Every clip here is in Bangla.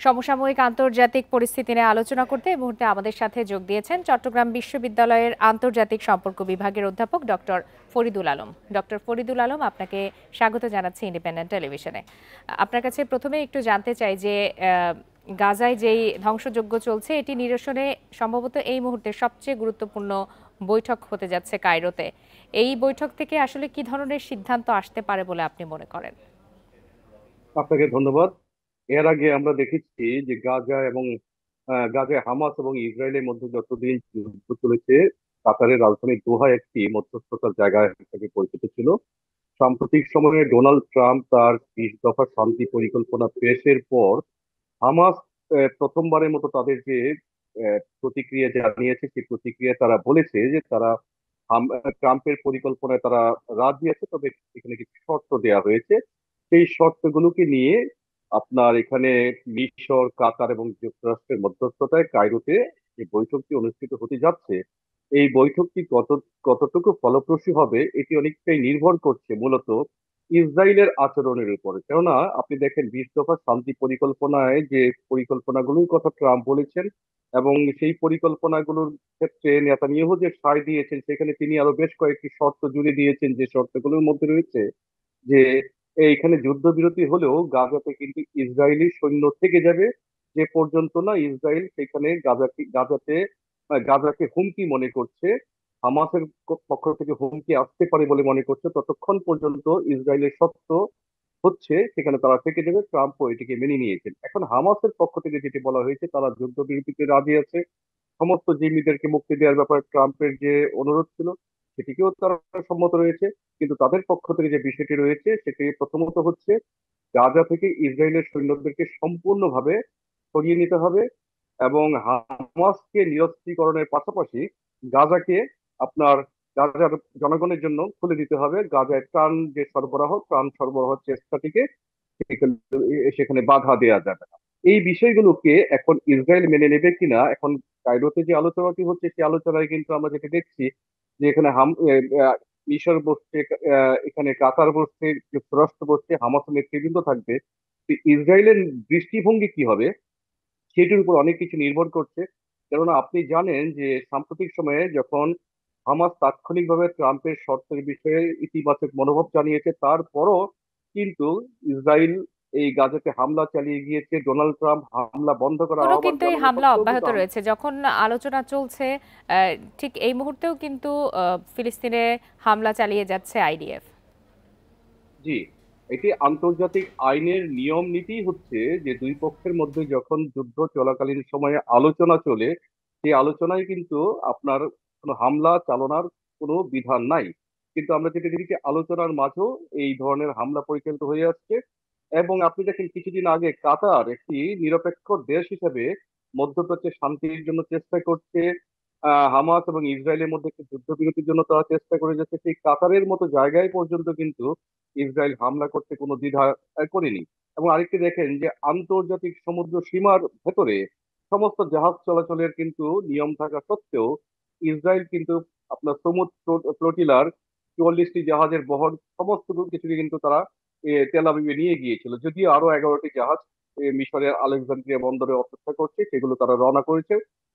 সমসাময়িক আন্তর্জাতিক পরিস্থিতি নিয়ে আলোচনা করতে এই মুহূর্তে আমাদের সাথে যোগ দিয়েছেন চট্টগ্রাম বিশ্ববিদ্যালয়ের আন্তর্জাতিক সম্পর্ক বিভাগের অধ্যাপক ডক্টর ফরিদুল আলম। ডক্টর ফরিদুল আলম, আপনাকে স্বাগত জানাচ্ছি ইন্ডিপেন্ডেন্ট টেলিভিশনে। আপনার কাছে প্রথমে একটু জানতে চাই যে গাজায় যেই ধ্বংসযজ্ঞ চলছে এটি নিরসনে সম্ভবত এই মুহূর্তে সবচেয়ে গুরুত্বপূর্ণ বৈঠক হতে যাচ্ছে কায়রোতে। এই বৈঠক থেকে আসলে কি ধরনের সিদ্ধান্ত আসতে পারে বলে আপনি মনে করেন? আপনাকে ধন্যবাদ। এর আগে আমরা দেখেছি যে গাজায় হামাস এবং ইসরায়েলের মধ্যে যতদিন যুদ্ধ চলেছে, কাতারের রাজধানী দোহা একটি মধ্যস্থতার জায়গা হিসেবে পরিচিত ছিল। সাম্প্রতিক সময়ে ডোনাল্ড ট্রাম্প তার 20 দফা শান্তি পরিকল্পনা পেশের পর হামাস প্রথমবারের মতো তাদের যে প্রতিক্রিয়া জানিয়েছে, সেই প্রতিক্রিয়া তারা বলেছে যে তারা ট্রাম্পের পরিকল্পনায় তারা রাজি আছে, তবে এখানে কিছু শর্ত দেওয়া হয়েছে। সেই শর্তগুলোকে নিয়ে আপনার এখানে মিশর, কাতার এবং যুক্তরাষ্ট্রের মধ্যস্থতায় কায়রোতে যে বৈঠকটি অনুষ্ঠিত হতে যাচ্ছে, এই বৈঠকটি কতটুকু ফলপ্রসূ হবে এটি অনেকটাই নির্ভর করছে মূলত ইসরায়েলের আচরণের উপরে। কেননা আপনি দেখেন 20 দফা শান্তি পরিকল্পনায় যে পরিকল্পনাগুলোর কথা ট্রাম্প বলেছেন, এবং সেই পরিকল্পনাগুলোর ক্ষেত্রে নেতানিয়াহু যে সায় দিয়েছেন, সেখানে তিনি আরো বেশ কয়েকটি শর্ত জুড়ে দিয়েছেন। যে শর্তগুলোর মধ্যে রয়েছে যে এইখানে যুদ্ধবিরতি হলেও গাজাতে কিন্তু ইসরায়েলি সৈন্য থেকে যাবে, যে পর্যন্ত না ইসরায়েল সেখানে গাজাকে হুমকি মনে করছে, হামাসের পক্ষ থেকে হুমকি আসতে পারে বলে মনে করছে, ততক্ষণ পর্যন্ত ইসরায়েলের শর্ত হচ্ছে সেখানে তারা থেকে যাবে। ট্রাম্পও এটিকে মেনে নিয়েছেন। এখন হামাসের পক্ষ থেকে যেটি বলা হয়েছে, তারা যুদ্ধবিরতিতে রাজি আছে। সমস্ত জিম্মিদেরকে মুক্তি দেওয়ার ব্যাপারে ট্রাম্পের যে অনুরোধ ছিল, সেটিকেও তারা সম্মত রয়েছে। কিন্তু তাদের পক্ষ থেকে যে বিষয়টি রয়েছে সেটি প্রথমত হচ্ছে গাজা থেকে ইসরায়েলের সৈন্যদেরকে সম্পূর্ণভাবে সরিয়ে নিতে হবে, এবং হামাসকে নিরস্ত্রীকরণের পাশাপাশি গাজাকে আপনার গাজার জনগণের জন্য খুলে দিতে হবে। গাজায় ত্রাণ সরবরাহ চেষ্টাটিকে সেখানে বাধা দেওয়া যাবে না। এই বিষয়গুলোকে এখন ইসরায়েল মেনে নেবে কিনা, এখন কায়রোতে যে আলোচনাটি হচ্ছে সেই আলোচনায় কিন্তু আমরা যেটা দেখছি যে এখানে মিশর বসছে, এখানে কাতার বসছে, যুক্তরাষ্ট্র বসছে, হামাস নেতৃবৃন্দ থাকবে। তো ইসরায়েলের দৃষ্টিভঙ্গি কি হবে সেটির উপর অনেক কিছু নির্ভর করছে। কেননা আপনি জানেন যে সাম্প্রতিক সময়ে যখন হামাস তাৎক্ষণিকভাবে ট্রাম্পের শর্তের বিষয়ে ইতিবাচক মনোভাব জানিয়েছে, তারপরও কিন্তু ইসরায়েল এই গাজাতে হামলা চালিয়ে গিয়েছে। ডোনাল্ড ট্রাম্প হামলা বন্ধ করার এখনো আহ্বান কিন্তু এই জানানো হামলা সত্ত্বেও কিন্তু অব্যাহত রয়েছে। যখন আলোচনা চলছে ঠিক এই মুহূর্তেও কিন্তু ফিলিস্তিনে হামলা চালিয়ে যাচ্ছে আইডিএফ। জি, এটি আন্তর্জাতিক আইনের নিয়ম নীতি হচ্ছে যে দুই পক্ষের মধ্যে যখন যুদ্ধ চলাকালীন সময়ে আলোচনা চলে, সেই আলোচনায় কিন্তু আপনার কোনো হামলা চালানোর কোনো বিধান নাই। কিন্তু আমরা যেটা দেখি আলোচনার মাঝেও এই ধরনের হামলা পরিচালিত হয়ে আসছে। এবং আপনি দেখেন কিছুদিন আগে কাতার একটি নিরপেক্ষ দেশ হিসেবে মধ্যপ্রাচ্যে শান্তির জন্য চেষ্টা করছে। হামাস এবং ইসরায়েলের মধ্যে একটি যুদ্ধবিরতির জন্য তারা চেষ্টা করে যাচ্ছে। সেই কাতারের মতো জায়গায় পর্যন্ত কিন্তু ইসরায়েল হামলা করতে কোনো দ্বিধা করেনি। এবং আরেকটি দেখেন যে আন্তর্জাতিক সমুদ্র সীমার ভেতরে সমস্ত জাহাজ চলাচলের কিন্তু নিয়ম থাকা সত্ত্বেও ইসরায়েল কিন্তু আপনার সমুদ্র ফ্লোটিলার 44টি জাহাজের বহর সমস্ত কিছুকে কিন্তু তারা তেল আবিবে নিয়ে গিয়েছিল। যদিও আরো 11টি জাহাজ মিশরের আলেকজান্দ্রিয়া বন্দরে অপেক্ষা করছে, সেগুলো তারা রওনা করেছে।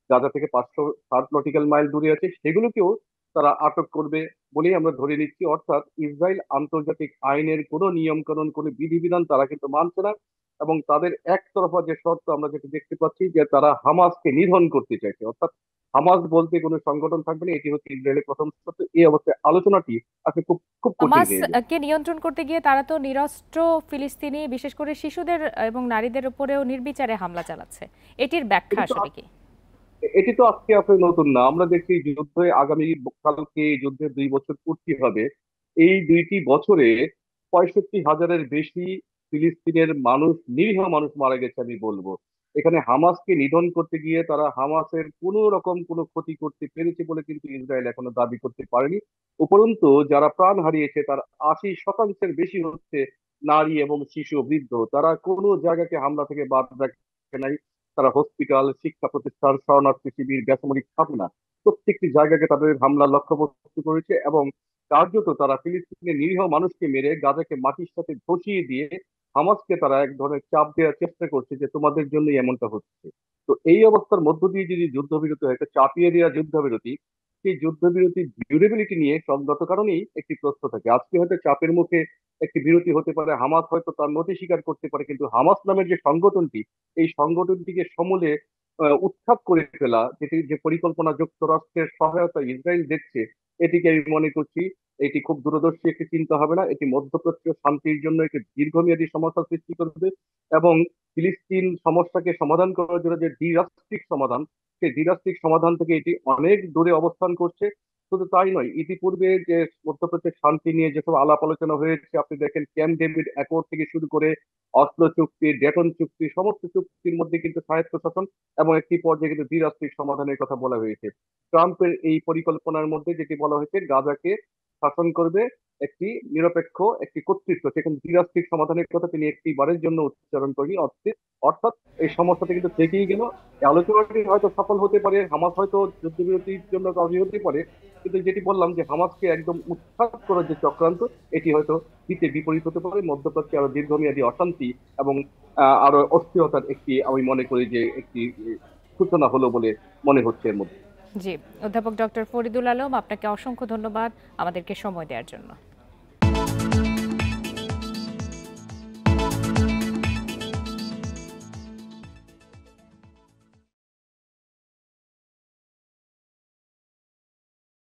গাজা থেকে 560 নটিক্যাল মাইল দূরে আছে, সেগুলোকেও তারা আটক করবে বলেই আমরা ধরে নিচ্ছি। অর্থাৎ ইসরায়েল আন্তর্জাতিক আইনের কোনো নিয়ম কানুন, কোনো বিধিবিধান তারা কিন্তু মানছে না। এবং তাদের একতরফা যে শর্ত আমরা যেটা দেখতে পাচ্ছি যে তারা হামাসকে নিধন করতে চাইছে, অর্থাৎ হামাস বলতে কোনো সংগঠন থাকবে না, এটি হচ্ছে ইসরায়েলের প্রথম শর্ত। এই অবস্থায় আলোচনাটি আজকে খুব খুব কঠিন হামাস হয়ে যাবে। কে নিয়ন্ত্রণ করতে গিয়ে তারা তো নিরস্ত্র ফিলিস্তিনি, বিশেষ করে শিশুদের এবং নারীদের উপরেও নির্বিচারে হামলা চালাচ্ছে। এটির ব্যাখ্যা এটি তো আসলে কি? এটি তো আজকে আসলে নতুন না। আমরা দেখছি যুদ্ধে আগামী কালকে যুদ্ধের 2 বছর পূর্তি হবে। এই 2টি বছরে 65,000-এর বেশি ফিলিস্তিনের মানুষ, নিরীহ মানুষ মারা গেছে আমি বলবো। এখানে হামাসকে নিধন করতে গিয়ে তারা হামাসের কোনো রকম কোনো ক্ষতি করতে পেরেছে বলে কিন্তু ইসরায়েল এখনো দাবি করতে পারেনি। উপরন্তু যারা প্রাণ হারিয়েছে তার 80%-এর বেশি হচ্ছে নারী এবং শিশু, বৃদ্ধ। তারা কোনো জায়গাকে হামলা থেকে বাদ রাখে নাই। তারা হসপিটাল, শিক্ষা প্রতিষ্ঠান, শরণার্থী শিবির, বেসামরিক স্থাপনা প্রত্যেকটি জায়গাকে তাদের হামলার লক্ষ্যবস্তু করেছে। এবং কার্যত তারা ফিলিস্তিনের নিরীহ মানুষকে মেরে গাজাকে মাটির সাথে ধসিয়ে দিয়ে হামাসকে তারা এক ধরনের চাপ দেওয়ার চেষ্টা করছে যে তোমাদের জন্যই এমনটা হচ্ছে। তো এই অবস্থার মধ্য দিয়ে যদি যুদ্ধবিরতি হয়, একটা চাপিয়ে দেওয়া যুদ্ধবিরতি, সেই যুদ্ধবিরতির ডিউরেবিলিটি নিয়ে সঙ্গত কারণেই একটি প্রশ্ন থাকে। আজকে হয়তো চাপের মুখে একটি বিরতি হতে পারে, হামাস হয়তো তার নতি স্বীকার করতে পারে, কিন্তু হামাস নামের যে সংগঠনটি, এই সংগঠনটিকে সমূলে উৎখাত করে ফেলা, যেটি যে পরিকল্পনা যুক্তরাষ্ট্রের সহায়তা ইসরায়েল দেখছে, এটিকে আমি মনে করছি এটি খুব দূরদর্শী একটি চিন্তা হবে না। এটি মধ্যপ্রাচ্য শান্তির জন্য একটি দীর্ঘমেয়াদী সমস্যা সৃষ্টি করবে, এবং ফিলিস্তিন সমস্যাকে সমাধান করার জন্য যে দ্বিরাষ্ট্রিক সমাধান, সেই দ্বিরাষ্ট্রিক সমাধান থেকে এটি অনেক দূরে অবস্থান করছে। শুধু তাই নয়, ইতিপূর্বে যে মধ্যপ্রাচ্যের শান্তি নিয়ে যেসব আলাপ আলোচনা হয়েছে, আপনি দেখেন ক্যাম্প ডেভিড অ্যাকর্ড থেকে শুরু করে অসলো চুক্তি, ডেটন চুক্তি, সমস্ত চুক্তির মধ্যে কিন্তু স্বায়ত্তশাসন এবং একটি পর্যায়ে কিন্তু দ্বিরাষ্ট্রিক সমাধানের কথা বলা হয়েছে। ট্রাম্পের এই পরিকল্পনার মধ্যে যেটি বলা হয়েছে, গাজাকে শাসন করবে একটি নিরপেক্ষ একটি কর্তৃত্ব, সেখানে দ্বিরাষ্ট্রিক সমাধানের কথা তিনি একটি বারের জন্য উচ্চারণ করেনি। অর্থাৎ এই সমস্যাটা কিন্তু থেকেই গেল। এই আলোচনাটি হয়তো সফল হতে পারে, হামাস হয়তো যুদ্ধবিরতির জন্য রাজি হতে পারে, কিন্তু যেটি বললাম যে হামাসকে একদম উৎখাত করার যে চক্রান্ত, এটি হয়তো হিতে বিপরীত হতে পারে, মধ্যপ্রাচ্যে আরো দীর্ঘমেয়াদী অশান্তি এবং আরো অস্থিরতার একটি, আমি মনে করি যে একটি সূচনা হলো বলে মনে হচ্ছে এর মধ্যে। জি, অধ্যাপক ডক্টর ফরিদুল আলম, আপনাকে অসংখ্য ধন্যবাদ আমাদেরকে সময় দেওয়ার জন্য।